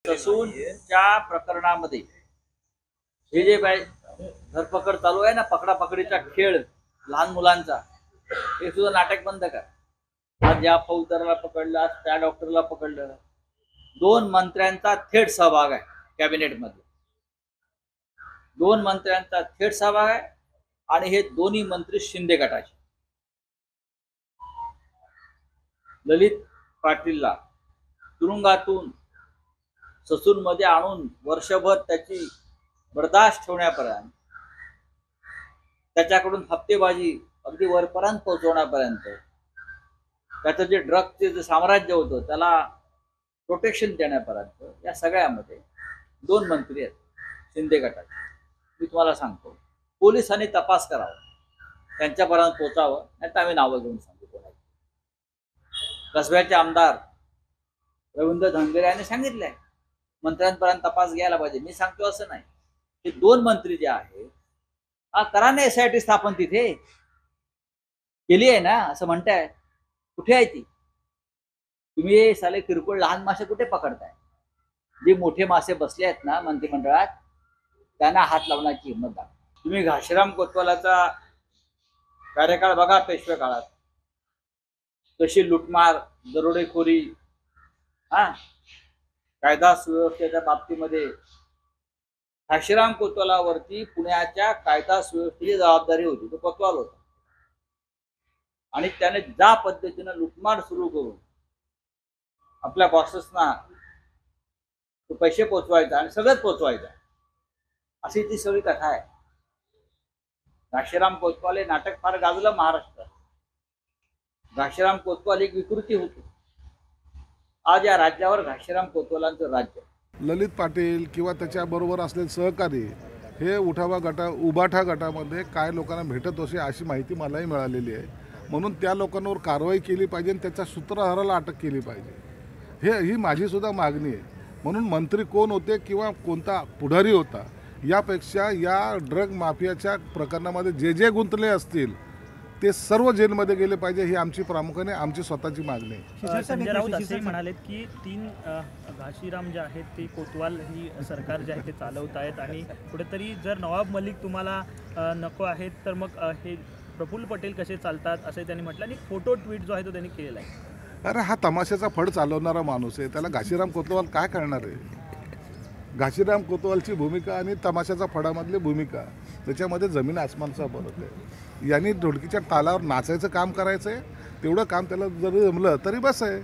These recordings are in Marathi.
ससूनच्या प्रकरणामध्ये हे जे धरपकड चालू आहे ना, पकडापकडीचा खेळ लहान मुलांचा, हे सुद्धा नाटक बंद कर। आज या फौजदाराला पकडलं, आज त्या डॉक्टरला पकडलं। 2 मंत्र्यांचा थेट सहभाग आहे कॅबिनेटमध्ये, 2 मंत्र्यांचा थेट सहभाग आहे आणि हे दोन्ही मंत्री शिंदे गटाचे। ललित पाटीलला तुरुंगातून ससूनमध्ये आणून वर्षभर त्याची बर्दाश्त ठेवण्यापर्यंत, त्याच्याकडून हप्तेबाजी अगदी वरपर्यंत पोहोचवण्यापर्यंत, त्याचं जे ड्रगचे जे साम्राज्य होतं त्याला प्रोटेक्शन देण्यापर्यंत, या सगळ्यामध्ये 2 मंत्री आहेत शिंदे गटाचे। मी तुम्हाला सांगतो, पोलिसांनी तपास करावा, त्यांच्यापर्यंत पोहोचावं, नाही तर आम्ही नावं घेऊन सांगू कोणाची। कसब्याचे आमदार रवींद्र धंगेरे यांनी सांगितलंय मंत्र्यांपर्यंत तपास घ्यायला पाहिजे। मी सांगतो असं नाही, हे 2 मंत्री जे आहेत, करा ना SIT स्थापन, तिथे केली आहे ना असं म्हणताय, कुठे आहे ती? तुम्ही साले किरकोळ लहान मासे कुठे पकडताय? जे मोठे मासे बसले आहेत ना मंत्रिमंडळात, त्यांना हात लावण्याची हिंमत दाखवा। तुम्ही घाशीराम कोतवालाचा कार्यकाळ बघा, पेशवे काळात कशी लुटमार, दरोडेखोरी, कायदा सुव्यवस्थेच्या बाबतीमध्ये घाशीराम कोतवालावरती पुण्याच्या कायदा सुव्यवस्थेची जबाबदारी होती, तो कोतवाल होता। आणि त्याने ज्या पद्धतीने लुटमार सुरू करून आपल्या बॉसेसना तो पैसे पोचवायचा आणि सगळंच पोचवायचा, अशी ती सगळी कथा आहे। घाशीराम कोतवाल हे नाटक फार गाजलं महाराष्ट्रात। घाशीराम कोतवाल एक विकृती होती। आज या राज्यावर घाशीराम कोतवालांचं राज्य। ललित पाटील किंवा त्याच्याबरोबर असलेले सहकारी हे उबाठा गटामध्ये काय लोकांना भेटत असे अशी माहिती मलाही मिळालेली आहे। म्हणून त्या लोकांवर कारवाई केली पाहिजे आणि त्याच्या सूत्रधाराला अटक केली पाहिजे, ही माझी सुद्धा मागणी आहे। म्हणून मंत्री कोण होते किंवा कोणता पुढारी होता, यापेक्षा या ड्रग माफियाच्या प्रकरणामध्ये जे गुंतले असतील ते सर्व जेलमध्ये गेले पाहिजे, ही आमची प्रामुख्याने आमची स्वतःची मागणी आहे। संजय राऊत असे म्हणालेत की 3 घाशीराम जे आहेत ते कोतवाल ही सरकार जे आहे ते चालवत आहेत आणि कुठेतरी जर नवाब मलिक तुम्हाला नको आहेत तर मग हे प्रफुल्ल पटेल कसे चालतात असे त्यांनी म्हटलं आणि फोटो ट्विट जो आहे तो त्यांनी केलेला आहे। अरे हा तमाशाचा फड चालवणारा माणूस आहे, त्याला घाशीराम कोतवाल काय करणार आहे? घाशीराम कोतवालची भूमिका आणि तमाशाचा फडामधली भूमिका, त्याच्यामध्ये जमीन आसमानचा फरक आहे। यांनी ढोलकीच्या तालावर नाचायचं काम करायचं आहे, तेवढं काम त्याला जरी जमलं तरी बस आहे।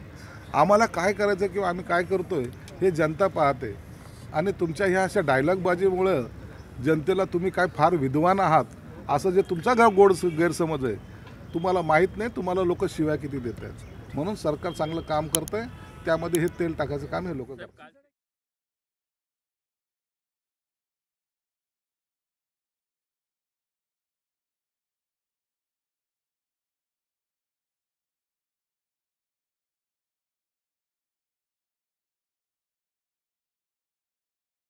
आम्हाला काय करायचं किंवा आम्ही काय करतोय हे जनता पाहते आणि तुमच्या ह्या अशा डायलॉगबाजीमुळं जनतेला तुम्ही काय फार विद्वान आहात असं जे तुमचा गोड गैरसमज आहे, तुम्हाला माहीत नाही, तुम्हाला लोक शिव्या किती देत आहेत। म्हणून सरकार चांगलं काम करतंय, त्यामध्ये हे तेल टाकायचं काम हे लोक करतात।